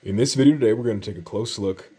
In this video today, we're going to take a close look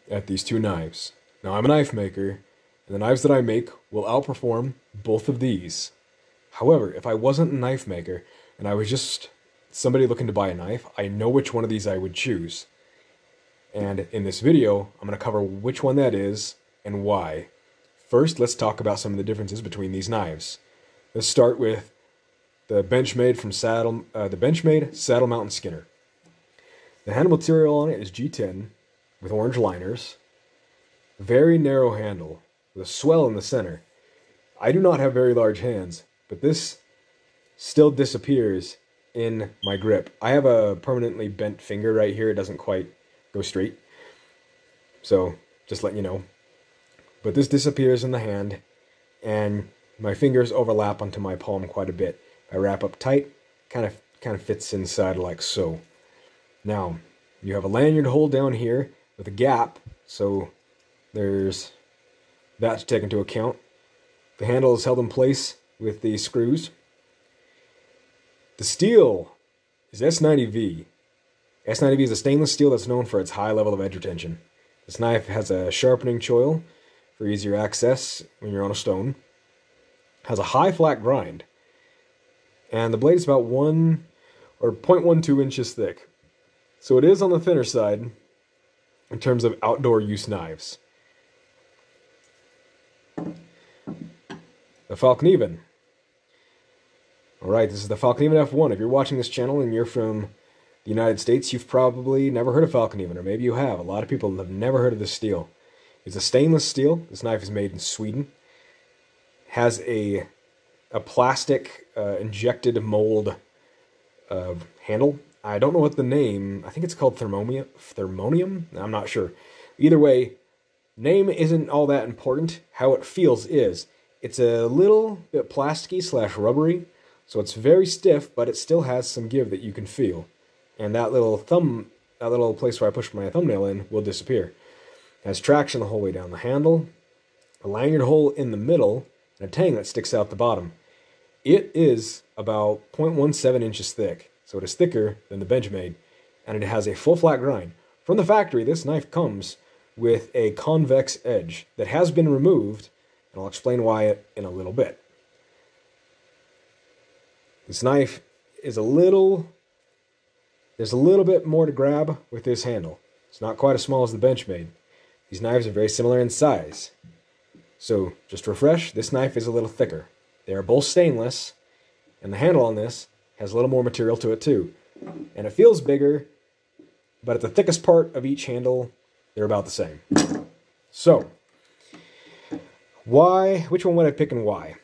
at these two knives. Now, I'm a knife maker, and the knives that I make will outperform both of these. However, if I wasn't a knife maker, and I was just somebody looking to buy a knife, I know which one of these I would choose. And in this video, I'm going to cover which one that is and why. First, let's talk about some of the differences between these knives. Let's start with the Benchmade Saddle Mountain Skinner. The handle material on it is G10 with orange liners. Very narrow handle with a swell in the center. I do not have very large hands, but this still disappears in my grip. I have a permanently bent finger right here. It doesn't quite go straight. So, just letting you know. But this disappears in the hand, and my fingers overlap onto my palm quite a bit. If I wrap up tight, kind of fits inside like so. Now, you have a lanyard hole down here with a gap, so there's that to take into account. The handle is held in place with these screws. The steel is S90V. S90V is a stainless steel that's known for its high level of edge retention. This knife has a sharpening choil for easier access when you're on a stone. Has a high flat grind. And the blade is about 0.12 inches thick. So it is on the thinner side in terms of outdoor use knives. The Falkniven. Alright, this is the Falkniven F1. If you're watching this channel and you're from the United States, you've probably never heard of Falkniven, or maybe you have. A lot of people have never heard of this steel. It's a stainless steel. This knife is made in Sweden. Has a plastic injected mold handle. I don't know what the name, I think it's called thermonium? I'm not sure. Either way, name isn't all that important. How it feels is. It's a little bit plasticky / rubbery, so it's very stiff, but it still has some give that you can feel. And that little place where I push my thumbnail in will disappear. It has traction the whole way down the handle, a lanyard hole in the middle, and a tang that sticks out the bottom. It is about 0.17 inches thick. So it is thicker than the Benchmade, and it has a full flat grind. From the factory, this knife comes with a convex edge that has been removed, and I'll explain why in a little bit. This knife is there's a little bit more to grab with this handle. It's not quite as small as the Benchmade. These knives are very similar in size. So, just to refresh, this knife is a little thicker. They are both stainless, and the handle on this has a little more material to it too. And it feels bigger, but at the thickest part of each handle, they're about the same. So, which one would I pick and why?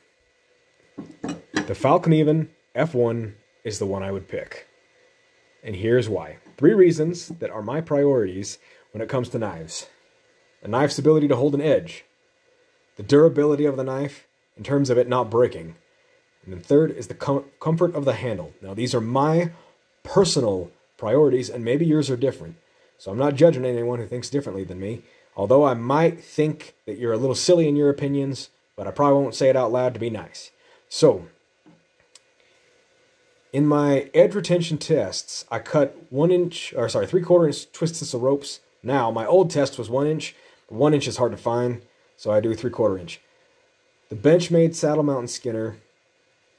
The Falkniven F1 is the one I would pick. And here's why. 3 reasons that are my priorities when it comes to knives. The knife's ability to hold an edge. The durability of the knife in terms of it not breaking. And then third is the comfort of the handle. Now, these are my personal priorities, and maybe yours are different. So I'm not judging anyone who thinks differently than me, although I might think that you're a little silly in your opinions, but I probably won't say it out loud to be nice. So, in my edge retention tests, I cut 3/4 inch twists of ropes. Now, my old test was 1 inch. 1 inch is hard to find, so I do 3/4 inch. The Benchmade Saddle Mountain Skinner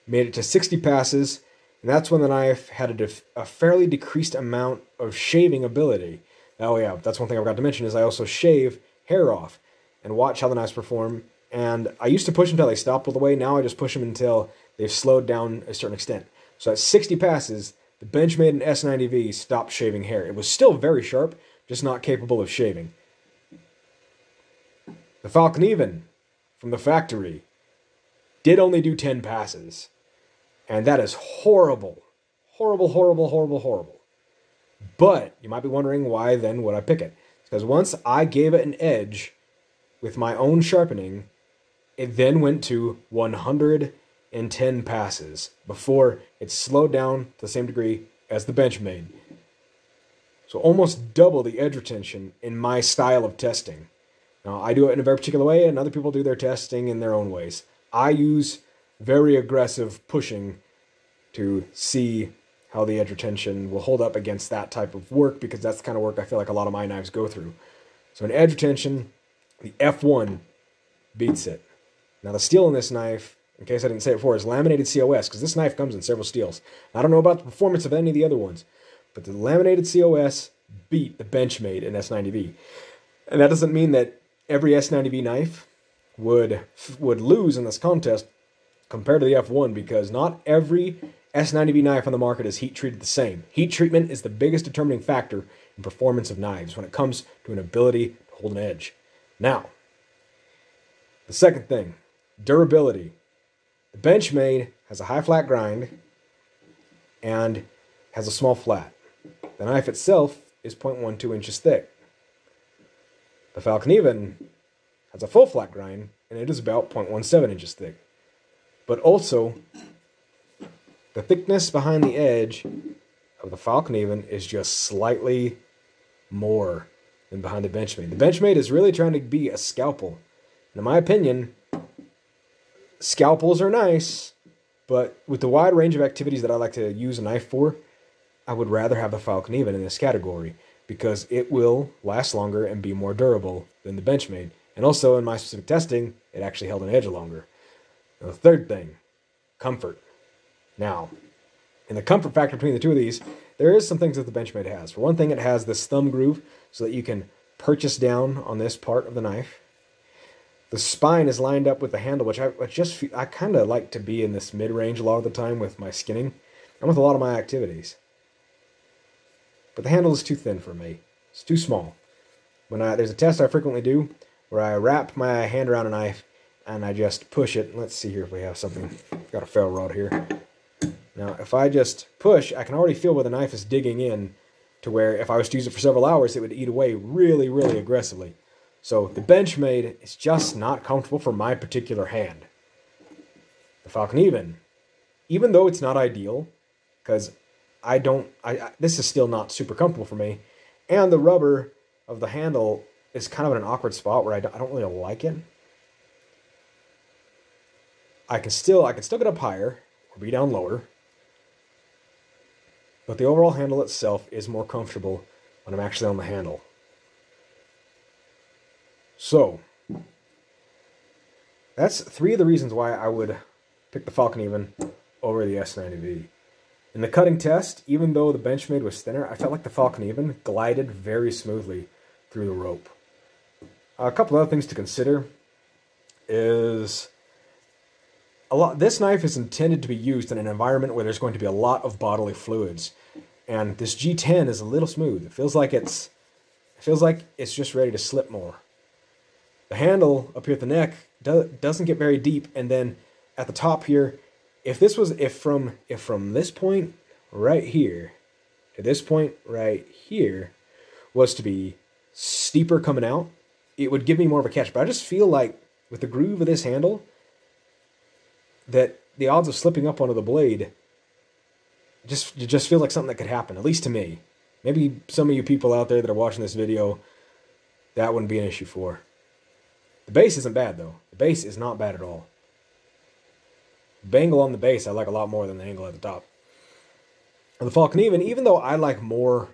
made it to 60 passes, and that's when the knife had a fairly decreased amount of shaving ability. Oh yeah, that's one thing I forgot to mention, is I also shave hair off and watch how the knives perform. And I used to push until they stopped all the way. Now I just push them until they've slowed down a certain extent. So at 60 passes, the Benchmade and S90V stopped shaving hair. It was still very sharp, just not capable of shaving. The Falkniven from the factory did only do 10 passes. And that is horrible. Horrible, horrible, horrible, horrible. But you might be wondering why then would I pick it. Because once I gave it an edge with my own sharpening, it then went to 110 passes before it slowed down to the same degree as the Benchmade. So almost double the edge retention in my style of testing. Now, I do it in a very particular way, and other people do their testing in their own ways. I use very aggressive pushing to see how the edge retention will hold up against that type of work, because that's the kind of work I feel like a lot of my knives go through. So in edge retention, the F1 beats it. Now the steel in this knife, in case I didn't say it before, is laminated COS, because this knife comes in several steels. I don't know about the performance of any of the other ones, but the laminated COS beat the Benchmade in S90V. And that doesn't mean that every S90V knife would lose in this contest compared to the F1, because not every S90V knife on the market is heat treated the same. Heat treatment is the biggest determining factor in performance of knives when it comes to an ability to hold an edge. Now, the second thing, durability. The Benchmade has a high flat grind and has a small flat. The knife itself is 0.12 inches thick. The Falkniven has a full flat grind and it is about 0.17 inches thick. But also, the thickness behind the edge of the Falkniven is just slightly more than behind the Benchmade. The Benchmade is really trying to be a scalpel. And in my opinion, scalpels are nice, but with the wide range of activities that I like to use a knife for, I would rather have the Falkniven in this category, because it will last longer and be more durable than the Benchmade. And also, in my specific testing, it actually held an edge longer. Now, the third thing, comfort. Now, in the comfort factor between the two of these, there is some things that the Benchmade has. For one thing, it has this thumb groove so that you can purchase down on this part of the knife. The spine is lined up with the handle, which I kind of like to be in this mid-range a lot of the time with my skinning and with a lot of my activities. But the handle is too thin for me. It's too small. There's a test I frequently do where I wrap my hand around a knife and I just push it. Let's see here if we have something. I've got a ferro rod here. Now, if I just push, I can already feel where the knife is digging in, to where if I was to use it for several hours, it would eat away really, really aggressively. So the Benchmade is just not comfortable for my particular hand. The Falkniven, even though it's not ideal, because this is still not super comfortable for me, and the rubber of the handle is kind of in an awkward spot where I don't really like it. I can still get up higher or be down lower, but the overall handle itself is more comfortable when I'm actually on the handle. So, that's 3 of the reasons why I would pick the Falkniven over the S90V. In the cutting test, even though the Benchmade was thinner, I felt like the Falkniven glided very smoothly through the rope. A couple other things to consider is this knife is intended to be used in an environment where there's going to be a lot of bodily fluids, and this G10 is a little smooth. It feels like it's just ready to slip more. The handle up here at the neck doesn't get very deep, and then at the top here, if from this point right here to this point right here was to be steeper coming out, it would give me more of a catch. But I just feel like with the groove of this handle, that the odds of slipping up onto the blade just feel like something that could happen, at least to me. Maybe some of you people out there that are watching this video, that wouldn't be an issue for. The base isn't bad, though. The base is not bad at all. The angle on the base I like a lot more than the angle at the top. And the Falkniven, even though I like more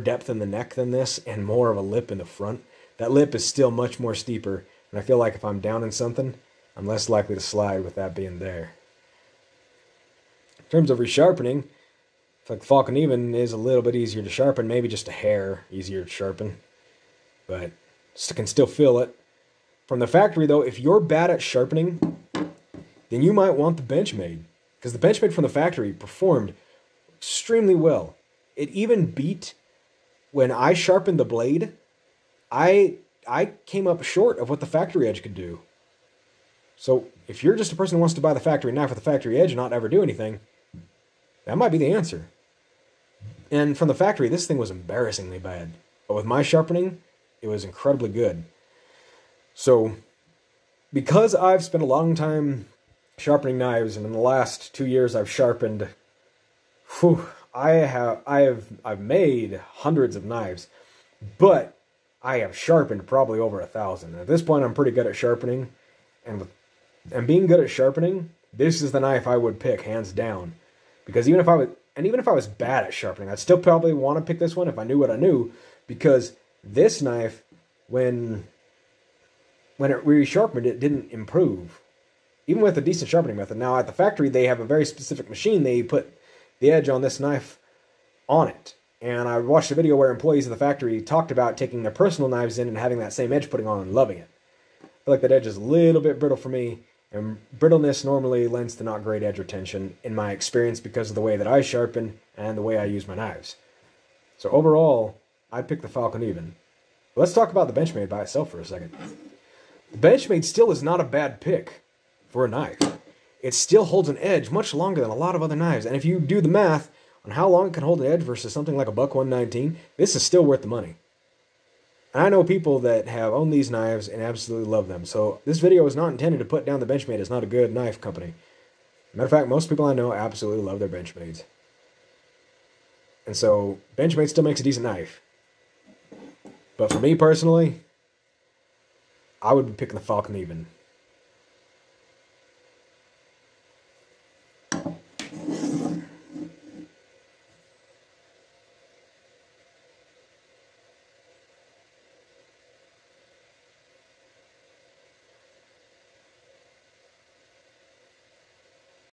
depth in the neck than this and more of a lip in the front, that lip is still much more steeper, and I feel like if I'm down in something, I'm less likely to slide with that being there. In terms of resharpening, I feel like the Falkniven is a little bit easier to sharpen, maybe just a hair easier to sharpen, but I can still feel it. From the factory, though, if you're bad at sharpening, then you might want the Benchmade, because the Benchmade from the factory performed extremely well. It even beat, when I sharpened the blade, I came up short of what the factory edge could do. So if you're just a person who wants to buy the factory knife with the factory edge and not ever do anything, that might be the answer. And from the factory, this thing was embarrassingly bad. But with my sharpening, it was incredibly good. So, because I've spent a long time sharpening knives, and in the last 2 years I've sharpened, I've made hundreds of knives, but I have sharpened probably over 1,000. At this point, I'm pretty good at sharpening, and being good at sharpening, this is the knife I would pick hands down, because even if I would, And even if I was bad at sharpening, I'd still probably want to pick this one if I knew what I knew, because this knife, when it re-sharpened, it didn't improve. Even with a decent sharpening method. Now, at the factory, they have a very specific machine. They put the edge on this knife on it. And I watched a video where employees of the factory talked about taking their personal knives in and having that same edge putting on and loving it. I feel like that edge is a little bit brittle for me. And brittleness normally lends to not great edge retention in my experience because of the way that I sharpen and the way I use my knives. So overall, I'd pick the Falkniven. Let's talk about the Benchmade by itself for a second. The Benchmade still is not a bad pick for a knife. It still holds an edge much longer than a lot of other knives. And if you do the math on how long it can hold an edge versus something like a Buck 119, this is still worth the money. And I know people that have owned these knives and absolutely love them. So this video is not intended to put down the Benchmade as not a good knife company. Matter of fact, most people I know absolutely love their Benchmades. And so Benchmade still makes a decent knife. But for me personally, I would be picking the Falkniven.